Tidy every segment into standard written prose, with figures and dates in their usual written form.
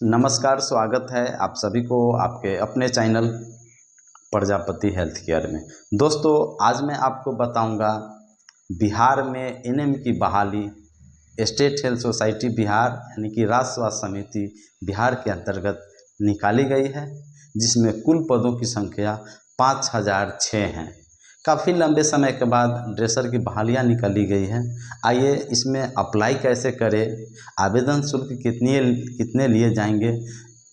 नमस्कार, स्वागत है आप सभी को आपके अपने चैनल प्रजापति हेल्थ केयर में। दोस्तों, आज मैं आपको बताऊंगा बिहार में एनएम की बहाली। स्टेट हेल्थ सोसाइटी बिहार यानी कि राज्य स्वास्थ्य समिति बिहार के अंतर्गत निकाली गई है, जिसमें कुल पदों की संख्या 5006 हैं। काफ़ी लंबे समय के बाद ड्रेसर की बहालियाँ निकाली गई हैं। आइए इसमें अप्लाई कैसे करें, आवेदन शुल्क कितने लिए जाएंगे,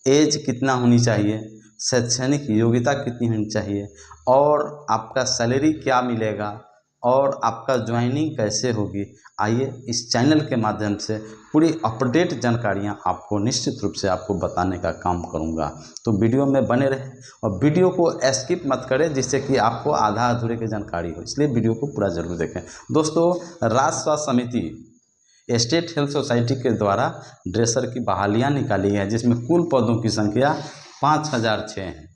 एज कितना होनी चाहिए, शैक्षणिक योग्यता कितनी होनी चाहिए और आपका सैलरी क्या मिलेगा और आपका ज्वाइनिंग कैसे होगी। आइए इस चैनल के माध्यम से पूरी अपडेट जानकारियां आपको निश्चित रूप से आपको बताने का काम करूंगा। तो वीडियो में बने रहें और वीडियो को स्किप मत करें, जिससे कि आपको आधा अधूरे की जानकारी हो, इसलिए वीडियो को पूरा जरूर देखें। दोस्तों, राज्य स्वास्थ्य समिति स्टेट हेल्थ सोसाइटी के द्वारा ड्रेसर की बहालियाँ निकाली है, जिसमें कुल पदों की संख्या 5006 है।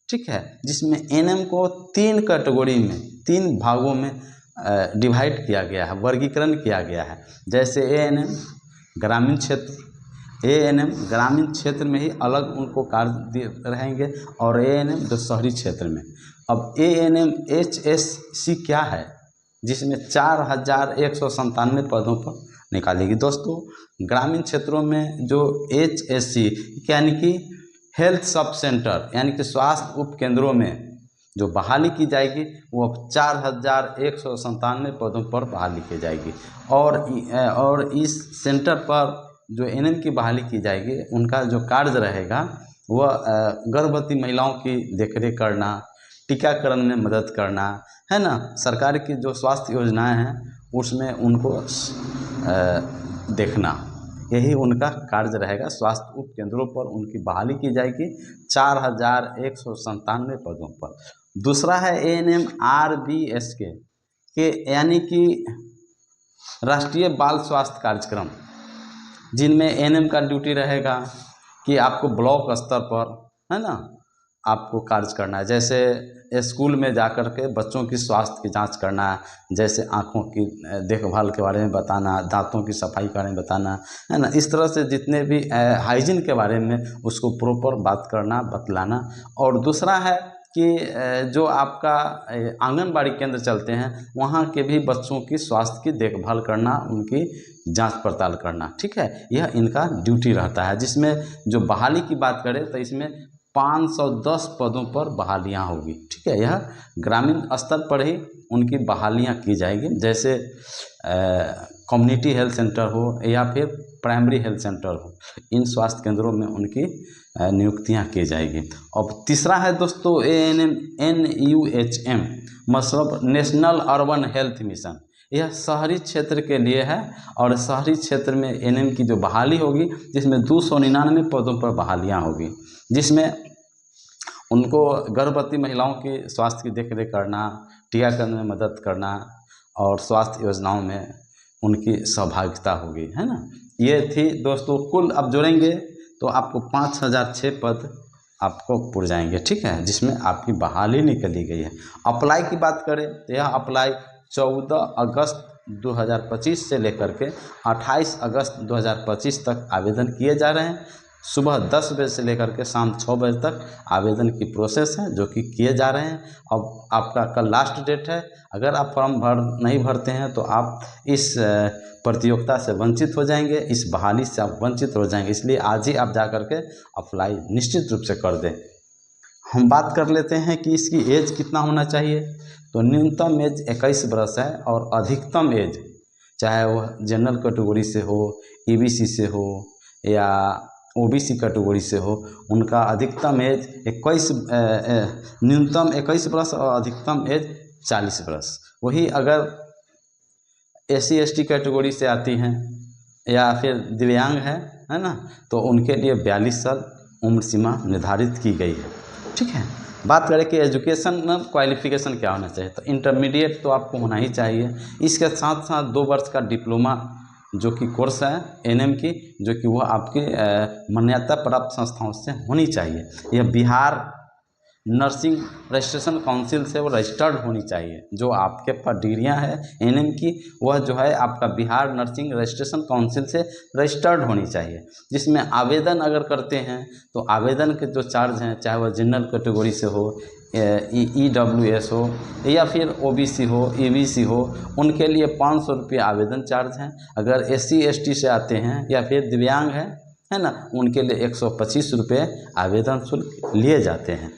ठीक है, जिसमें एनएम को 3 कैटेगरी में 3 भागों में डिवाइड किया गया है, वर्गीकरण किया गया है। जैसे एएनएम ग्रामीण क्षेत्र, एएनएम ग्रामीण क्षेत्र में ही अलग उनको कार्य रहेंगे और एएनएम जो शहरी क्षेत्र में। अब एएनएम एचएससी क्या है, जिसमें 4197 पदों पर निकालेगी। दोस्तों, ग्रामीण क्षेत्रों में जो एचएससी यानी कि हेल्थ सब सेंटर यानी कि स्वास्थ्य उप केंद्रों में जो बहाली की जाएगी वो 4197 पदों पर बहाली की जाएगी। और इस सेंटर पर जो एनएम की बहाली की जाएगी, उनका जो कार्य रहेगा वह गर्भवती महिलाओं की देखरेख करना, टीकाकरण में मदद करना, है ना। सरकार की जो स्वास्थ्य योजनाएं हैं उसमें उनको देखना, यही उनका कार्य रहेगा। स्वास्थ्य उप केंद्रों पर उनकी बहाली की जाएगी 4197 पदों पर। दूसरा है एएनएम आरबीएसके यानी कि राष्ट्रीय बाल स्वास्थ्य कार्यक्रम, जिनमें एएनएम का ड्यूटी रहेगा कि आपको ब्लॉक स्तर पर, है ना, आपको कार्य करना है। जैसे स्कूल में जाकर के बच्चों की स्वास्थ्य की जांच करना, जैसे आँखों की देखभाल के बारे में बताना, दांतों की सफाई के बारे में बताना, है ना। इस तरह से जितने भी हाइजीन के बारे में उसको प्रॉपर बात करना, बतलाना। और दूसरा है कि जो आपका आंगनबाड़ी केंद्र चलते हैं वहाँ के भी बच्चों की स्वास्थ्य की देखभाल करना, उनकी जांच पड़ताल करना। ठीक है, यह इनका ड्यूटी रहता है। जिसमें जो बहाली की बात करें तो इसमें 510 पदों पर बहालियाँ होगी। ठीक है, यह ग्रामीण स्तर पर ही उनकी बहालियाँ की जाएगी। जैसे कम्युनिटी हेल्थ सेंटर हो या फिर प्राइमरी हेल्थ सेंटर हो, इन स्वास्थ्य केंद्रों में उनकी नियुक्तियां की जाएगी। अब तीसरा है दोस्तों एएनएम NUHM, मतलब नेशनल अर्बन हेल्थ मिशन। यह शहरी क्षेत्र के लिए है और शहरी क्षेत्र में एएनएम की जो बहाली होगी, जिसमें 299 पदों पर बहालियाँ होगी, जिसमें उनको गर्भवती महिलाओं की स्वास्थ्य की देखरेख करना, टीकाकरण में मदद करना और स्वास्थ्य योजनाओं में उनकी सहभागिता होगी, है ना। ये थी दोस्तों कुल। अब जोड़ेंगे तो आपको 5006 पद आपको पुर जाएंगे। ठीक है, जिसमें आपकी बहाली निकली गई है। अप्लाई की बात करें तो यह अप्लाई 14 अगस्त 2025 से लेकर के 28 अगस्त 2025 तक आवेदन किए जा रहे हैं। सुबह 10 बजे से लेकर के शाम 6 बजे तक आवेदन की प्रोसेस है, जो कि किए जा रहे हैं। अब आपका कल लास्ट डेट है। अगर आप फॉर्म नहीं भरते हैं तो आप इस प्रतियोगिता से वंचित हो जाएंगे, इस बहाली से आप वंचित हो जाएंगे। इसलिए आज ही आप जा कर के अप्लाई निश्चित रूप से कर दें। हम बात कर लेते हैं कि इसकी एज कितना होना चाहिए। तो न्यूनतम एज 21 वर्ष है और अधिकतम एज, चाहे वह जनरल कैटेगरी से हो, ईबीसी से हो या ओबीसी कैटेगरी से हो, उनका अधिकतम एज 21, न्यूनतम 21 वर्ष और अधिकतम एज 40 वर्ष। वही अगर SC ST कैटेगरी से आती हैं या फिर दिव्यांग है ना, तो उनके लिए 42 साल उम्र सीमा निर्धारित की गई है। ठीक है, बात करें कि एजुकेशन क्वालिफिकेशन क्या होना चाहिए, तो इंटरमीडिएट तो आपको होना ही चाहिए। इसके साथ साथ 2 वर्ष का डिप्लोमा जो कि कोर्स है एनएम की, जो कि वह आपके मान्यता प्राप्त संस्थाओं से होनी चाहिए। यह बिहार नर्सिंग रजिस्ट्रेशन काउंसिल से वो रजिस्टर्ड होनी चाहिए। जो आपके पास डिग्रियाँ हैं एएनएम की, वह जो है आपका बिहार नर्सिंग रजिस्ट्रेशन काउंसिल से रजिस्टर्ड होनी चाहिए। जिसमें आवेदन अगर करते हैं तो आवेदन के जो चार्ज हैं, चाहे वह जनरल कैटेगरी से हो, EWS हो या फिर OBC हो, EBC हो, उनके लिए 500 रुपये आवेदन चार्ज हैं। अगर SC ST से आते हैं या फिर दिव्यांग है ना, उनके लिए 125 रुपये आवेदन शुल्क लिए जाते हैं।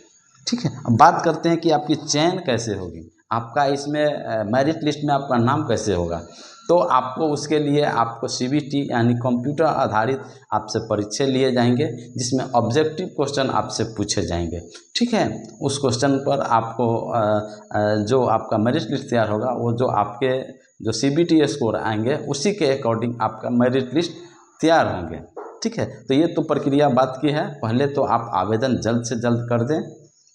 ठीक है, अब बात करते हैं कि आपकी चयन कैसे होगी, आपका इसमें मेरिट लिस्ट में आपका नाम कैसे होगा। तो आपको उसके लिए आपको CBT यानी कंप्यूटर आधारित आपसे परीक्षा लिए जाएंगे, जिसमें ऑब्जेक्टिव क्वेश्चन आपसे पूछे जाएंगे। ठीक है, उस क्वेश्चन पर आपको जो आपका मेरिट लिस्ट तैयार होगा, वो जो आपके जो CBT स्कोर आएंगे उसी के अकॉर्डिंग आपका मेरिट लिस्ट तैयार होंगे। ठीक है, तो ये तो प्रक्रिया बात की है। पहले तो आप आवेदन जल्द से जल्द कर दें।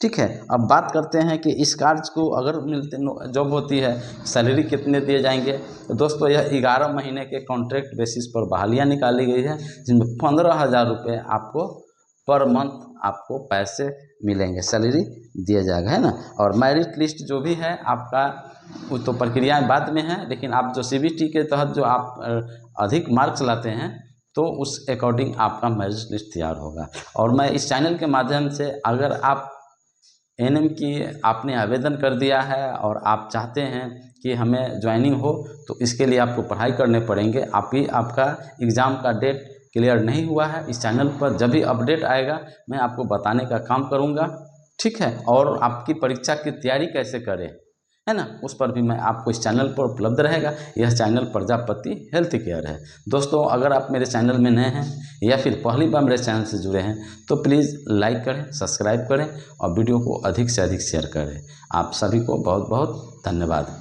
ठीक है, अब बात करते हैं कि इस कार्य को अगर मिलते जॉब होती है, सैलरी कितने दिए जाएंगे। तो दोस्तों यह 11 महीने के कॉन्ट्रैक्ट बेसिस पर बहालियाँ निकाली गई है, जिसमें 15,000 रुपये आपको पर मंथ आपको पैसे मिलेंगे, सैलरी दिया जाएगा, है ना। और मेरिट लिस्ट जो भी है आपका, वो तो प्रक्रियाएँ बाद में हैं, लेकिन आप जो CBT के तहत जो आप अधिक मार्क्स लाते हैं तो उस अकॉर्डिंग आपका मेरिट लिस्ट तैयार होगा। और मैं इस चैनल के माध्यम से, अगर आप एएनएम की आपने आवेदन कर दिया है और आप चाहते हैं कि हमें ज्वाइनिंग हो, तो इसके लिए आपको पढ़ाई करने पड़ेंगे। आपका एग्ज़ाम का डेट क्लियर नहीं हुआ है, इस चैनल पर जब भी अपडेट आएगा मैं आपको बताने का काम करूँगा। ठीक है, और आपकी परीक्षा की तैयारी कैसे करें, है ना, उस पर भी मैं आपको इस चैनल पर उपलब्ध रहेगा। यह चैनल प्रजापति हेल्थ केयर है। दोस्तों अगर आप मेरे चैनल में नए हैं या फिर पहली बार मेरे चैनल से जुड़े हैं तो प्लीज़ लाइक करें, सब्सक्राइब करें और वीडियो को अधिक से अधिक शेयर करें। आप सभी को बहुत बहुत धन्यवाद।